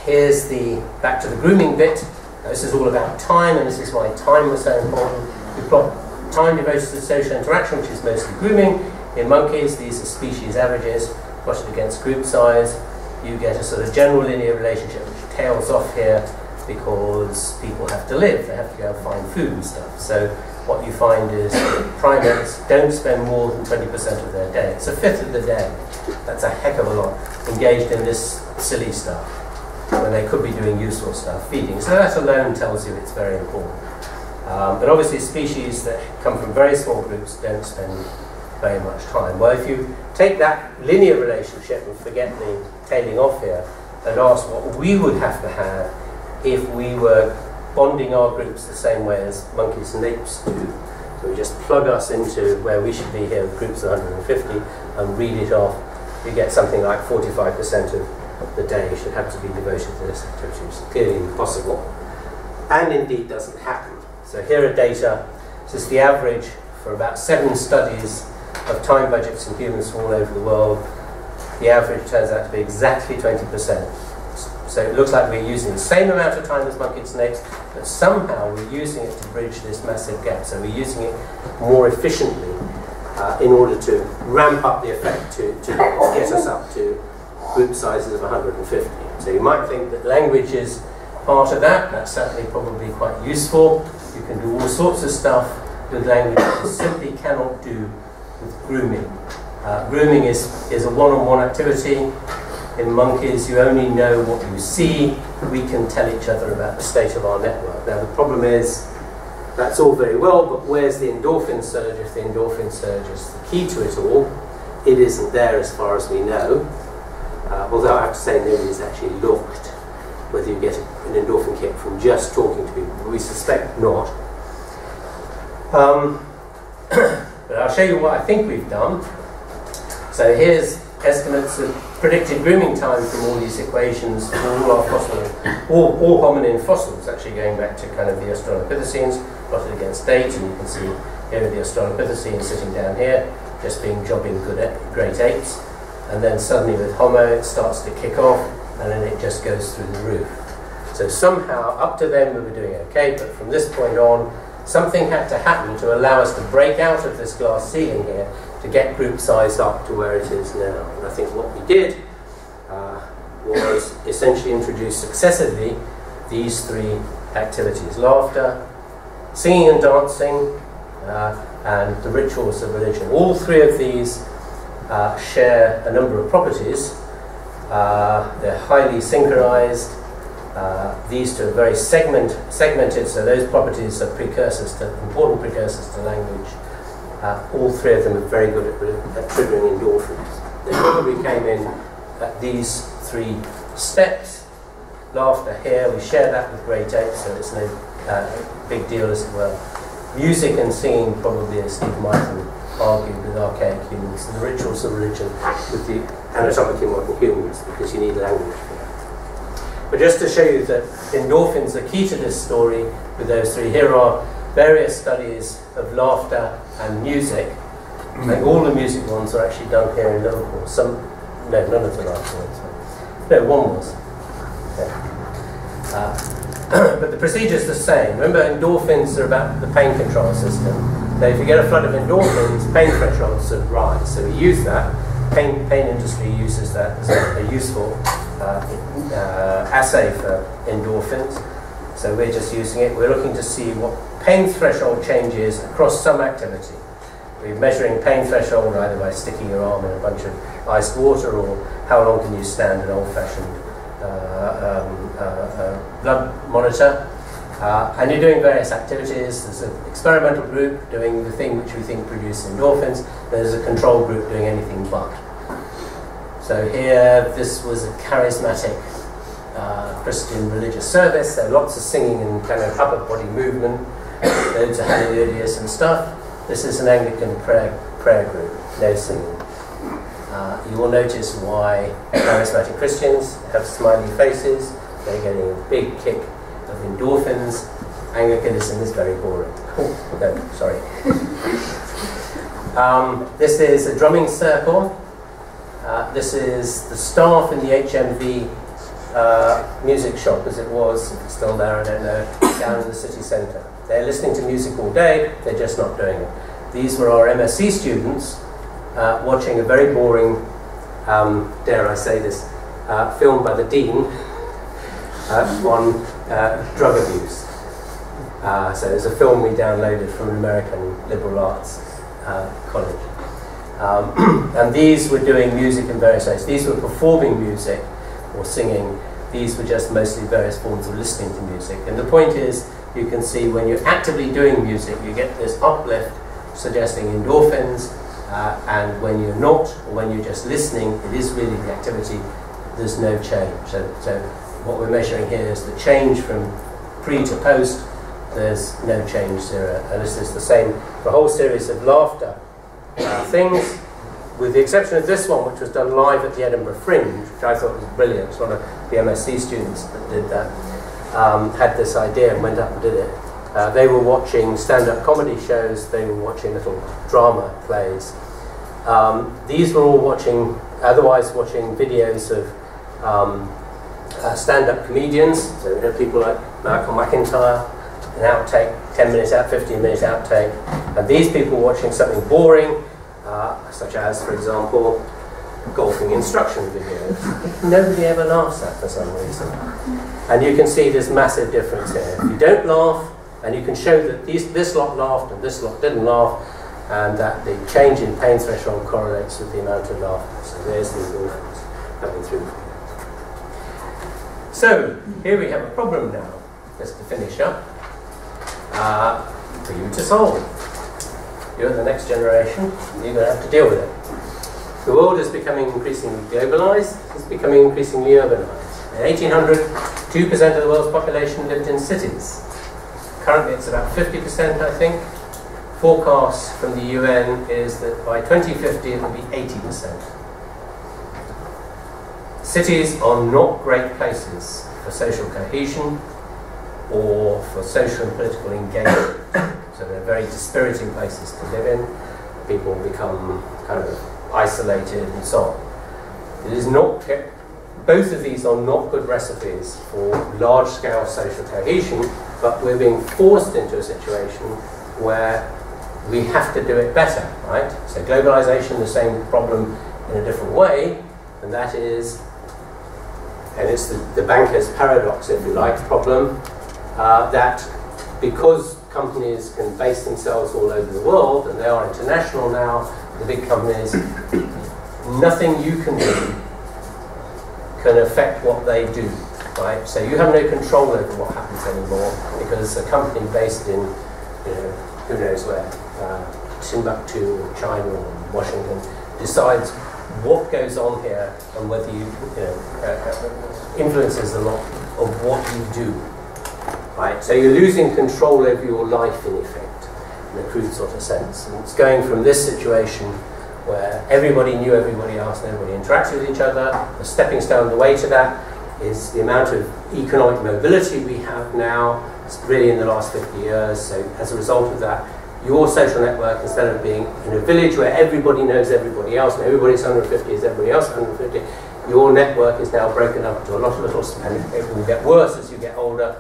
Here's the back to the grooming bit. Now, this is all about time, and this is why time was so important. We plot time devoted to social interaction, which is mostly grooming. In monkeys, these are species averages plotted against group size. You get a sort of general linear relationship which tails off here because people have to live. They have to go and find food and stuff. So what you find is that primates don't spend more than 20% of their day. It's a fifth of the day. That's a heck of a lot engaged in this silly stuff when they could be doing useful stuff, feeding. So that alone tells you it's very important. But obviously species that come from very small groups don't spend very much time. Well, if you take that linear relationship and forget the tailing off here and ask what we would have to have if we were bonding our groups the same way as monkeys and apes do, so we just plug us into where we should be here with groups of 150 and read it off, you get something like 45% of the day should have to be devoted to this activity, which is clearly impossible, and indeed doesn't happen. So here are data. This is the average for about 7 studies of time budgets in humans from all over the world. The average turns out to be exactly 20%. So it looks like we're using the same amount of time as monkeys and apes, but somehow we're using it to bridge this massive gap. So we're using it more efficiently in order to ramp up the effect to get us up to group sizes of 150. So you might think that language is part of that. That's certainly probably quite useful. You can do all sorts of stuff with language that you simply cannot do with grooming. Grooming is a one-on-one activity. In monkeys, you only know what you see. We can tell each other about the state of our network. Now, the problem is, that's all very well, but where's the endorphin surge? If the endorphin surge is the key to it all, it isn't there as far as we know. Although I have to say, nobody's actually looked whether you get an endorphin kick from just talking to people. But we suspect not. But I'll show you what I think we've done. So here's estimates of predicted grooming time from all these equations for all our fossil, all hominin fossils, actually going back to kind of the Australopithecines, plotted against date, and you can see here are the Australopithecines sitting down here, just being jobbing great apes, and then suddenly with Homo it starts to kick off, and then it just goes through the roof. So somehow, up to then we were doing okay, but from this point on, something had to happen to allow us to break out of this glass ceiling here to get group size up to where it is now. And I think what we did was essentially introduce successively these 3 activities: laughter, singing and dancing, and the rituals of religion. All 3 of these share a number of properties. They're highly synchronized. These 2 are very segmented, so those properties are important precursors to language. All 3 of them are very good at triggering endorphins. They probably came in at these 3 steps. Laughter here, we share that with great apes, so it's no big deal as well. Music and singing probably, as Steve Michael argued, with archaic humans, and the rituals of religion with the anatomically modern humans, because you need language for that. But just to show you that endorphins are key to this story with those 3, here are various studies of laughter and music. I think all the music ones are actually done here in Liverpool. No, none of the laughter ones. No, one was. Yeah. But the procedure is the same. Remember, endorphins are about the pain control system. So if you get a flood of endorphins, pain thresholds sort of rise. So we use that. Pain industry uses that as a useful assay for endorphins. So we're just using it. We're looking to see what pain threshold changes across some activity. We're measuring pain threshold either by sticking your arm in a bunch of iced water, or how long can you stand an old-fashioned blood monitor. And you're doing various activities. There's an experimental group doing the thing which we think produces endorphins. There's a control group doing anything but. So here, this was a charismatic Christian religious service. So lots of singing and kind of upper body movement, loads of hallelujahs and stuff. This is an Anglican prayer group, no singing. You will notice why charismatic Christians have smiley faces. They're getting a big kick of endorphins. Anglicanism is very boring. No, sorry. This is a drumming circle. This is the staff in the HMV music shop, as it was, if it's still there, I don't know, down in the city centre. They're listening to music all day, they're just not doing it. These were our MSc students watching a very boring, dare I say this, film by the Dean on drug abuse. So there's a film we downloaded from an American liberal arts college. And these were doing music in various ways. These were performing music or singing. These were just mostly various forms of listening to music. And the point is, you can see when you're actively doing music, you get this uplift suggesting endorphins, and when you're not, or when you're just listening, it is really the activity, there's no change. So what we're measuring here is the change from pre to post. There's no change, 0. And this is the same for a whole series of laughter things. with the exception of this one, which was done live at the Edinburgh Fringe, which I thought was brilliant. One of the MSc students that did that had this idea and went up and did it. They were watching stand-up comedy shows, they were watching little drama plays. These were all otherwise watching videos of stand-up comedians, so you know, people like Michael McIntyre, an outtake, 10-minute out, 15-minute outtake, and these people watching something boring, such as, for example, golfing instruction videos. Nobody ever laughs at for some reason. And you can see this massive difference here. If you don't laugh, and you can show that this lot laughed and this lot didn't laugh, and that the change in pain threshold correlates with the amount of laughter. So there's the endorphins coming through. So here we have a problem now, just to finish up, for you to solve. You're the next generation, you're going to have to deal with it. The world is becoming increasingly globalized, it's becoming increasingly urbanized. In 1800, 2% of the world's population lived in cities. Currently it's about 50%, I think. Forecast from the UN is that by 2050 it will be 80%. Cities are not great places for social cohesion or for social and political engagement. So they're very dispiriting places to live in. People become kind of isolated and so on. It is not, both of these are not good recipes for large-scale social cohesion, but we're being forced into a situation where we have to do it better, right? So globalization, the same problem in a different way, and that is, and it's the banker's paradox, if you like, problem, that because companies can base themselves all over the world, and they are international now, the big companies, nothing you can do can affect what they do, right? So you have no control over what happens anymore, because a company based in, you know, who knows where, Timbuktu or China or Washington, decides what goes on here and whether influences a lot of what you do. Right? So you're losing control over your life in effect, in a crude sort of sense. And it's going from this situation where everybody knew everybody else and everybody interacted with each other. The stepping stone, the way to that is the amount of economic mobility we have now. It's really in the last 50 years. So as a result of that, your social network, instead of being in a village where everybody knows everybody else and everybody's 150 is everybody else 150, your network is now broken up into a lot of little, and it will get worse as you get older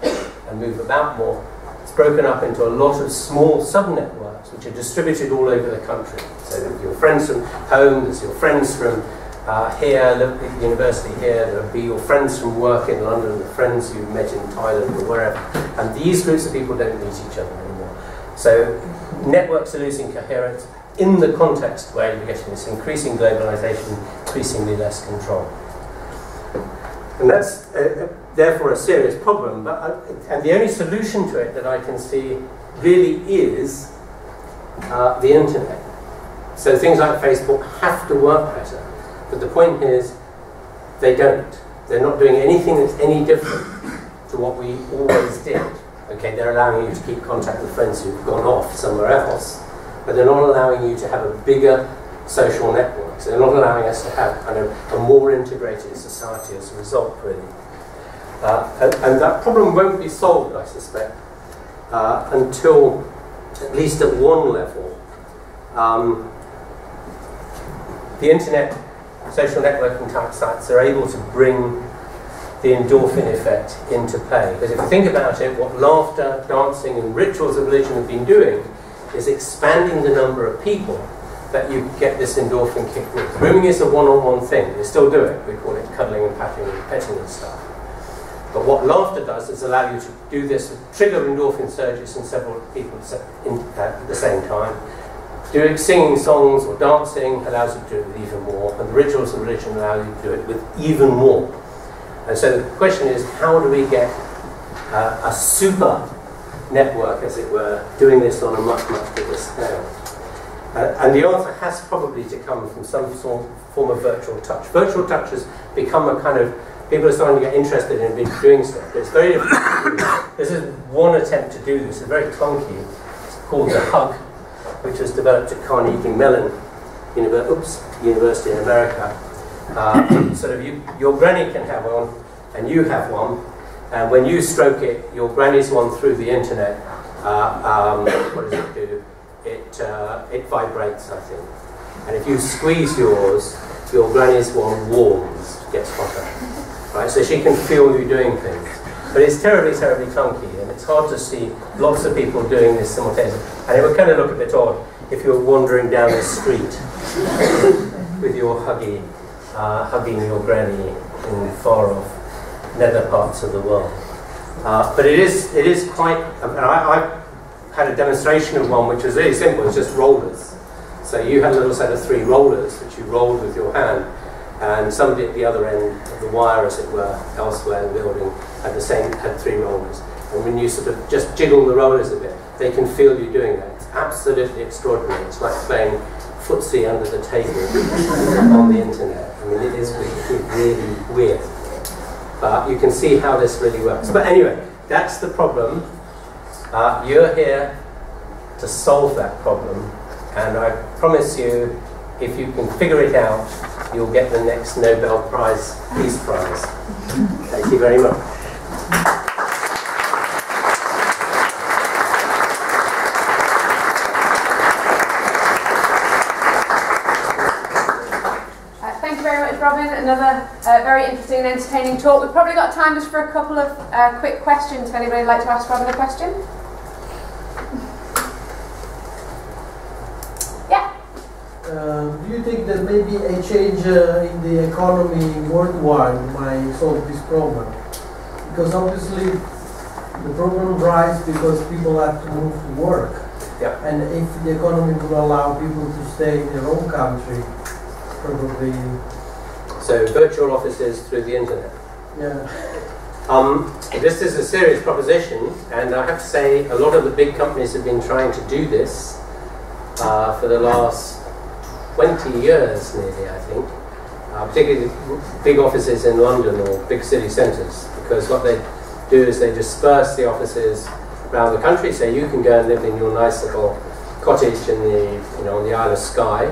and move about more. It's broken up into a lot of small sub-networks which are distributed all over the country. So that your friends from home, there's your friends from here, the university here, there'll be your friends from work in London, the friends you met in Thailand or wherever. And these groups of people don't meet each other anymore. So networks are losing coherence in the context where you're getting this increasing globalization, increasingly less control. And that's therefore a serious problem. And the only solution to it that I can see really is the internet. So things like Facebook have to work better. But the point is, they don't. They're not doing anything that's any different to what we always did. Okay, they're allowing you to keep contact with friends who've gone off somewhere else, but they're not allowing you to have a bigger social network. So they're not allowing us to have kind of a more integrated society as a result, really. And that problem won't be solved, I suspect, until, at least at one level, the internet, social networking type sites are able to bring the endorphin effect into play. Because if you think about it, what laughter, dancing and rituals of religion have been doing is expanding the number of people that you get this endorphin kick with. Grooming is a one-on-one thing. You still do it. We call it cuddling and patting and petting and stuff. But what laughter does is allow you to do this, trigger endorphin surges in several people at the same time. Doing singing songs or dancing allows you to do it with even more, and the rituals of religion allow you to do it with even more. And so the question is, how do we get a super network, as it were, doing this on a much, much bigger scale? And the answer has probably to come from some form of virtual touch. Virtual touch has become a kind of, people are starting to get interested in doing stuff, but it's very difficult to do. This is one attempt to do this, it's very clunky. It's called the hug, which was developed at Carnegie Mellon university in America, sort of your granny can have one, and you have one, and when you stroke it, your granny's one through the internet. What does it do? It vibrates, I think. And if you squeeze yours, your granny's one warms, gets hotter. Right? So she can feel you doing things. But it's terribly, terribly clunky, and it's hard to see lots of people doing this simultaneously. And it would kind of look a bit odd if you were wandering down the street with your hugging your granny in far-off nether parts of the world. But it is quite. And I had a demonstration of one which was really simple. It's just rollers. So you had a little set of 3 rollers which you rolled with your hand, and somebody at the other end of the wire, as it were, elsewhere in the building, had 3 rollers. And when you sort of just jiggle the rollers a bit, they can feel you doing that. It's absolutely extraordinary. It's like playing footsie under the table on the internet. I mean, it is really weird. But you can see how this really works. But anyway, that's the problem. You're here to solve that problem. And I promise you, if you can figure it out, you'll get the next Nobel Peace Prize. Thank you very much. Thank you very much, Robin. Another very interesting and entertaining talk. We've probably got time just for a couple of quick questions. If anybody would like to ask Robin a question? Do you think that maybe a change in the economy worldwide might solve this problem? Because obviously the problem arises because people have to move to work. Yeah. And if the economy would allow people to stay in their own country, probably... So virtual offices through the internet. Yeah. This is a serious proposition, and I have to say a lot of the big companies have been trying to do this for the last 20 years nearly, I think, particularly big offices in London or big city centres, because what they do is they disperse the offices around the country, so you can go and live in your nice little cottage in the, on the Isle of Skye,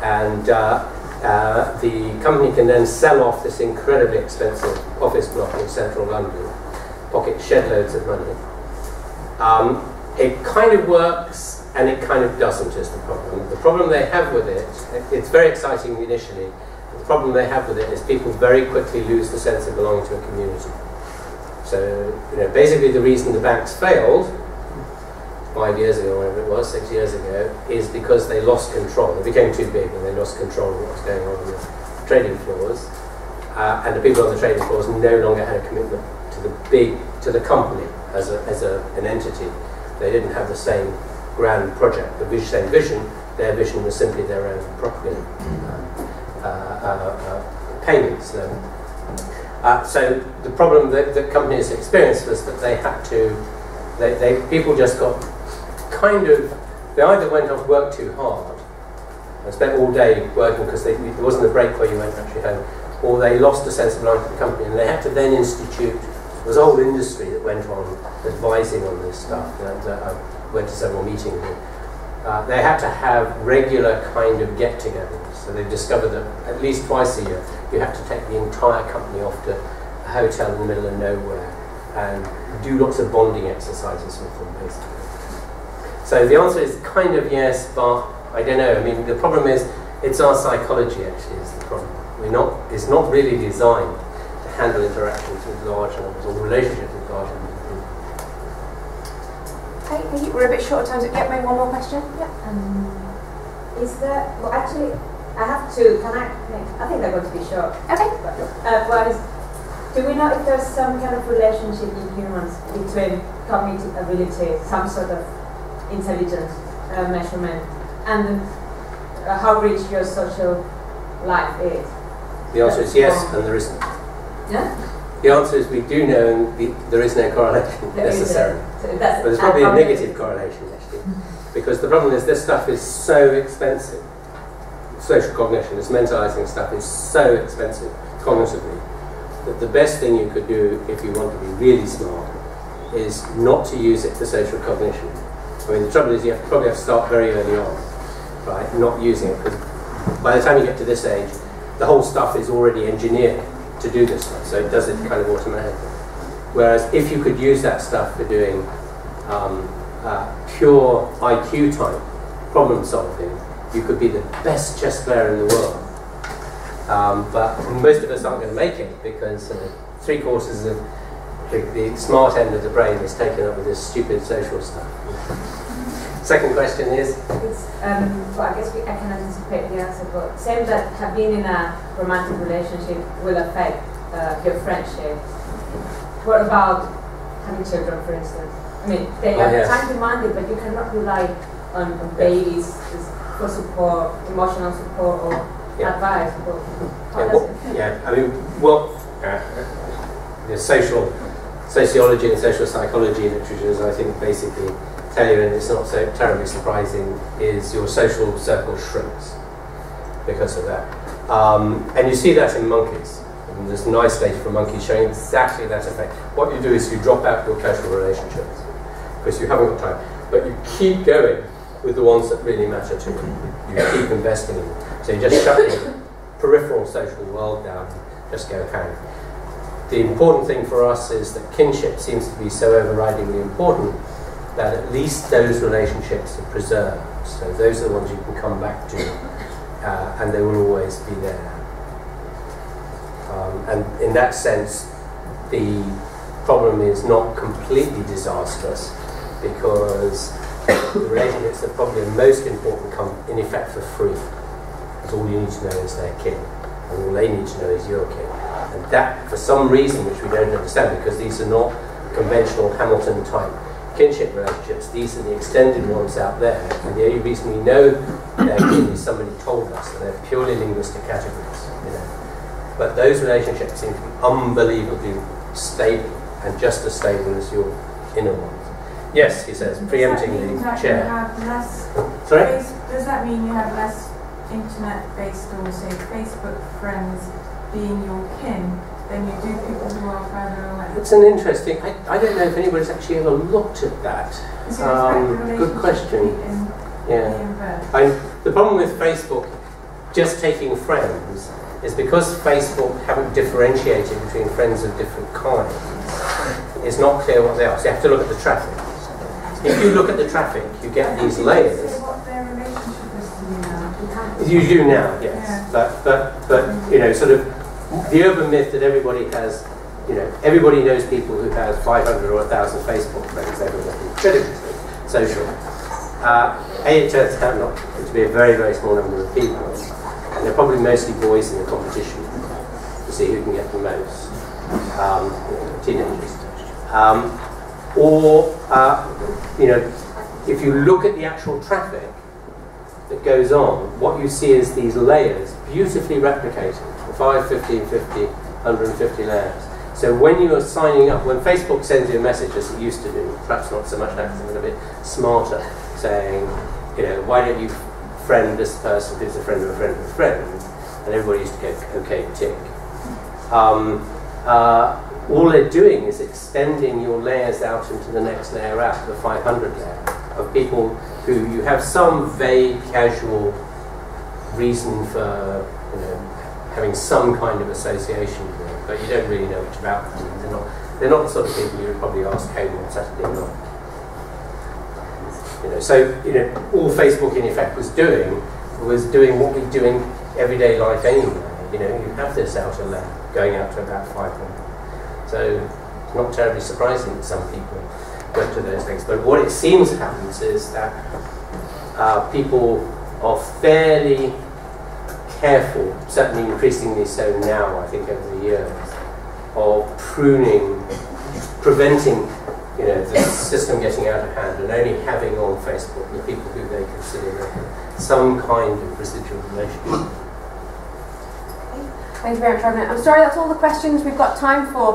and the company can then sell off this incredibly expensive office block in central London, pocket shed loads of money. It kind of works, and it kind of doesn't, is the problem. The problem they have with it, it's very exciting initially, the problem they have with it is people very quickly lose the sense of belonging to a community. So, basically the reason the banks failed 5 years ago, whatever it was, 6 years ago, is because they lost control. They became too big and they lost control of what was going on the trading floors. And the people on the trading floors no longer had a commitment to the company as an entity. They didn't have the same grand project, the same vision. Their vision was simply their own property payments. So the problem that companies experienced was that they had to, people just got kind of, they either went off work too hard and spent all day working because there wasn't a break where you went actually home, or they lost a sense of belonging to the company, and they had to then institute, there was a whole industry that went on advising on this stuff. Went to several meetings. They had to have regular kind of get-togethers. So they discovered that at least twice a year you have to take the entire company off to a hotel in the middle of nowhere and do lots of bonding exercises with them, basically. So the answer is kind of yes, but I don't know. I mean, the problem is it's our psychology actually is the problem. It's not really designed to handle interactions with large numbers or relationships with large numbers. Okay, we're a bit short of time, so yeah, maybe one more question? Yeah. Is there, well actually, I have two, I think they're going to be short. Okay. One is, do we know if there's some kind of relationship in humans between cognitive ability, some sort of intelligence measurement, and how rich your social life is? The answer is yes, and there isn't. Yeah? The answer is we do know, and there is no correlation necessarily. But there's probably a negative correlation actually, because the problem is this stuff is so expensive. Social cognition, this mentalizing stuff is so expensive cognitively that the best thing you could do if you want to be really smart is not to use it for social cognition. I mean, the trouble is you probably have to start very early on. right, not using it, because by the time you get to this age, the whole stuff is already engineered to do this stuff, so it does it kind of automatically. Whereas if you could use that stuff for doing pure IQ type problem solving, you could be the best chess player in the world. But most of us aren't going to make it, because 3/4 of the smart end of the brain is taken up with this stupid social stuff. Second question is? Well, I guess I can anticipate the answer, but saying that being in a romantic relationship will affect your friendship. What about having children, for instance? I mean, they are time demanding, but you cannot rely on babies for support, emotional support, or advice. I mean, the sociology and social psychology literatures, I think, basically tell you, and it's not so terribly surprising, is your social circle shrinks because of that. And you see that in monkeys. And there's nice data from monkeys showing exactly that effect. What you do is you drop out your casual relationships because you haven't got time, but you keep going with the ones that really matter to you. You keep investing in them. So you just shut your peripheral social world down and just go hang. The important thing for us is that kinship seems to be so overridingly important that at least those relationships are preserved. So those are the ones you can come back to, and they will always be there. And in that sense, the problem is not completely disastrous, because the relationships that probably are most important come in effect for free. Because all you need to know is their kin, and all they need to know is your kin. And that, for some reason which we don't understand, because these are not conventional Hamilton type kinship relationships, these are the extended ones out there, and the only reason we know their kin is somebody told us, and they're purely linguistic categories. But those relationships seem to be unbelievably stable, and just as stable as your inner ones. Yes, he says, preempting the chair. Sorry? Does that mean you have less internet-based, or say Facebook friends being your kin, than you do people who are further away? It's an interesting, I don't know if anybody's actually ever looked at that. Good question. The problem with Facebook just taking friends is because Facebook haven't differentiated between friends of different kinds. It's not clear what they are, so you have to look at the traffic. If you look at the traffic, you get these layers. What their relationship is to you now? You do now, yes. Yeah. But you know, sort of the urban myth that everybody has, you know, everybody knows people who have 500 or 1,000 Facebook friends. Everybody's incredibly social. It turns out not to be a very, very small number of people. And they're probably mostly boys in a competition to see who can get the most. Teenagers. You know, if you look at the actual traffic that goes on, what you see is these layers beautifully replicated. 5, 15, 50, 150 layers. So when you are signing up, when Facebook sends you a message, as it used to do, perhaps not so much now because it's a bit smarter, saying, you know, why don't you friend this person who's a friend of a friend of a friend, and everybody used to go, okay, tick. All they're doing is extending your layers out into the next layer out, the 500 layer, of people who you have some vague, casual reason for, you know, having some kind of association with, but you don't really know much about them. They're not the sort of people you would probably ask home on Saturday night. You know, so you know, all Facebook in effect was doing what we do in everyday life anyway. You know, you have this outer layer going out to about 500. So it's not terribly surprising that some people went to those things. But what it seems happens is that people are fairly careful, certainly increasingly so now, I think over the years, of pruning, preventing, you know, the system getting out of hand, and only having on Facebook the people who they consider some kind of residual relationship. Thank you very much, Robin. I'm sorry, that's all the questions we've got time for.